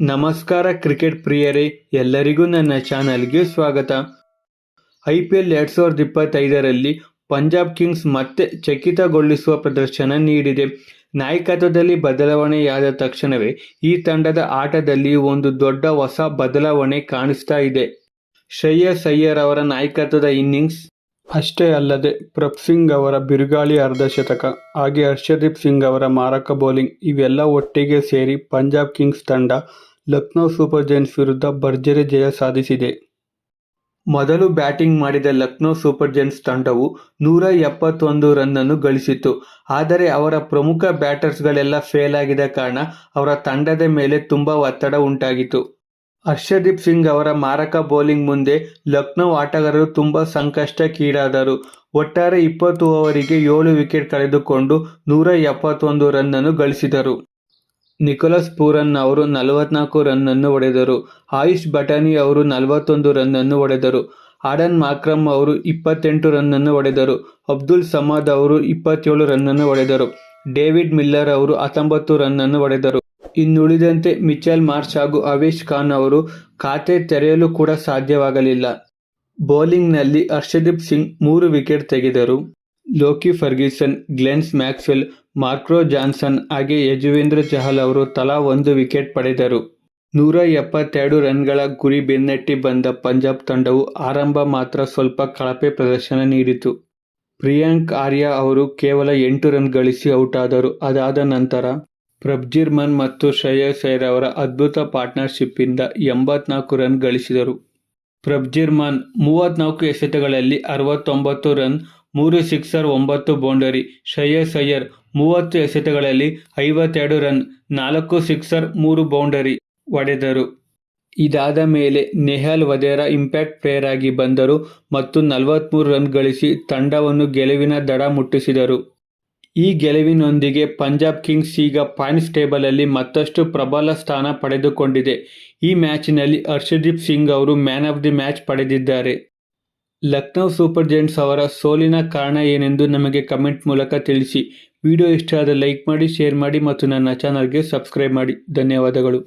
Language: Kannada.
ನಮಸ್ಕಾರ ಕ್ರಿಕೆಟ್ ಪ್ರಿಯರೇ, ಎಲ್ಲರಿಗೂ ನನ್ನ ಚಾನಲ್ಗೆ ಸ್ವಾಗತ. IPL 2025ರಲ್ಲಿ ಪಂಜಾಬ್ ಕಿಂಗ್ಸ್ ಮತ್ತೆ ಚಕಿತಗೊಳಿಸುವ ಪ್ರದರ್ಶನ ನೀಡಿದೆ. ನಾಯಕತ್ವದಲ್ಲಿ ಬದಲಾವಣೆಯಾದ ತಕ್ಷಣವೇ ಈ ತಂಡದ ಆಟದಲ್ಲಿ ಒಂದು ದೊಡ್ಡ ಹೊಸ ಬದಲಾವಣೆ ಕಾಣಿಸ್ತಾ ಇದೆ. ಶ್ರೇಯಸ್ ಅಯ್ಯರ್ ಅವರ ನಾಯಕತ್ವದ ಇನ್ನಿಂಗ್ಸ್ ಅಷ್ಟೇ ಅಲ್ಲದೆ ಪ್ರಭ್ ಸಿಂಗ್ ಅವರ ಬಿರುಗಾಳಿ ಅರ್ಧಶತಕ ಹಾಗೆ ಹರ್ಷದೀಪ್ ಸಿಂಗ್ ಅವರ ಮಾರಕ ಬೌಲಿಂಗ್ ಇವೆಲ್ಲ ಒಟ್ಟಿಗೆ ಸೇರಿ ಪಂಜಾಬ್ ಕಿಂಗ್ಸ್ ತಂಡ ಲಕ್ನೋ ಸೂಪರ್ ಜೈಂಟ್ಸ್ ವಿರುದ್ಧ ಭರ್ಜರಿ ಜಯ ಸಾಧಿಸಿದೆ. ಮೊದಲು ಬ್ಯಾಟಿಂಗ್ ಮಾಡಿದ ಲಕ್ನೋ ಸೂಪರ್ ಜೈಂಟ್ಸ್ ತಂಡವು 171 ರನ್ನನ್ನು ಗಳಿಸಿತು. ಆದರೆ ಅವರ ಪ್ರಮುಖ ಬ್ಯಾಟರ್ಸ್ಗಳೆಲ್ಲ ಫೇಲ್ ಆಗಿದ ಕಾರಣ ಅವರ ತಂಡದ ಮೇಲೆ ತುಂಬಾ ಒತ್ತಡ ಉಂಟಾಗಿತ್ತು. ಹರ್ಷದೀಪ್ ಸಿಂಗ್ ಅವರ ಮಾರಕ ಬೌಲಿಂಗ್ ಮುಂದೆ ಲಕ್ನೋ ಆಟಗಾರರು ತುಂಬಾ ಸಂಕಷ್ಟಕ್ಕೀಡಾದರು. ಒಟ್ಟಾರೆ 20 ಓವರಿಗೆ 7 ವಿಕೆಟ್ ಕಳೆದುಕೊಂಡು 171 ರನ್ನನ್ನು ಗಳಿಸಿದರು. ನಿಕೋಲಸ್ ಪೂರನ್ ಅವರು 44 ರನ್ನನ್ನು ಹೊಡೆದರು. ಆಯುಷ್ ಬಟಾನಿ ಅವರು 41 ರನ್ನನ್ನು ಹೊಡೆದರು. ಆಡನ್ ಮಾಕ್ರಮ್ ಅವರು 28 ರನ್ನನ್ನು ಹೊಡೆದರು. ಅಬ್ದುಲ್ ಸಮದ್ ಅವರು 27 ರನ್ನನ್ನು ಹೊಡೆದರು. ಡೇವಿಡ್ ಮಿಲ್ಲರ್ ಅವರು 19 ರನ್ನನ್ನು ಹೊಡೆದರು. ಇನ್ನುಳಿದಂತೆ ಮಿಚೆಲ್ ಮಾರ್ಷ್ ಹಾಗೂ ಅವೇಶ್ ಖಾನ್ ಅವರು ಖಾತೆ ತೆರೆಯಲು ಕೂಡ ಸಾಧ್ಯವಾಗಲಿಲ್ಲ. ಬೌಲಿಂಗ್ನಲ್ಲಿ ಹರ್ಷದೀಪ್ ಸಿಂಗ್ 3 ವಿಕೆಟ್ ತೆಗೆದರು. Lockie Ferguson, Glenn Maxwell, Marco Jansen ಹಾಗೆ ಯಜುವೇಂದ್ರ ಚಹಲ್ ಅವರು ತಲಾ 1 ವಿಕೆಟ್ ಪಡೆದರು. 172 ರನ್ಗಳ ಗುರಿ ಬೆನ್ನಟ್ಟಿ ಬಂದ ಪಂಜಾಬ್ ತಂಡವು ಆರಂಭ ಮಾತ್ರ ಸ್ವಲ್ಪ ಕಳಪೆ ಪ್ರದರ್ಶನ ನೀಡಿತು. ಪ್ರಿಯಾಂಕ್ ಆರ್ಯ ಅವರು ಕೇವಲ 8 ರನ್ ಗಳಿಸಿ ಔಟ್ ಆದರು. ಅದಾದ ನಂತರ ಪ್ರಭ್ಜಿರ್ ಮಾನ್ ಮತ್ತು ಶ್ರೇಯಸ್ ಅಯ್ಯರ್ ಅವರ ಅದ್ಭುತ ಪಾರ್ಟ್ನರ್ಶಿಪ್ಪಿಂದ 84 ರನ್ ಗಳಿಸಿದರು. ಪ್ರಭ್ಜಿರ್ ಮಾನ್ 34 ಎಸೆತಗಳಲ್ಲಿ 69 run, 3 sixer 9 boundary. Shreyas Iyer 30 ಎಸೆತಗಳಲ್ಲಿ 52 ರನ್, 4 ಸಿಕ್ಸರ್ 3 ಬೌಂಡರಿ ಹೊಡೆದರು. ಇದಾದ ಮೇಲೆ ನೆಹಲ್ ವಧೇರಾ ಇಂಪ್ಯಾಕ್ಟ್ ಪ್ಲೇಯರ್ ಆಗಿ ಬಂದರು ಮತ್ತು 43 ರನ್ ಗಳಿಸಿ ತಂಡವನ್ನು ಗೆಲುವಿನ ದಡ ಮುಟ್ಟಿಸಿದರು. ಈ ಗೆಲುವಿನೊಂದಿಗೆ ಪಂಜಾಬ್ ಕಿಂಗ್ಸ್ ಈಗ ಪಾಯಿಂಟ್ಸ್ ಟೇಬಲಲ್ಲಿ ಮತ್ತಷ್ಟು ಪ್ರಬಲ ಸ್ಥಾನ ಪಡೆದುಕೊಂಡಿದೆ. ಈ ಮ್ಯಾಚಿನಲ್ಲಿ ಹರ್ಷದೀಪ್ ಸಿಂಗ್ ಅವರು ಮ್ಯಾನ್ ಆಫ್ ದಿ ಮ್ಯಾಚ್ ಪಡೆದಿದ್ದಾರೆ. ಲಕ್ನೋ ಸೂಪರ್ ಜೈಂಟ್ಸ್ ಅವರ ಸೋಲಿನ ಕಾರಣ ಏನೆಂದು ನಮಗೆ ಕಮೆಂಟ್ ಮೂಲಕ ತಿಳಿಸಿ. ವಿಡಿಯೋ ಇಷ್ಟ ಆದರೆ ಲೈಕ್ ಮಾಡಿ, ಶೇರ್ ಮಾಡಿ ಮತ್ತು ನನ್ನ ಚಾನಲ್ಗೆ ಸಬ್ಸ್ಕ್ರೈಬ್ ಮಾಡಿ. ಧನ್ಯವಾದಗಳು.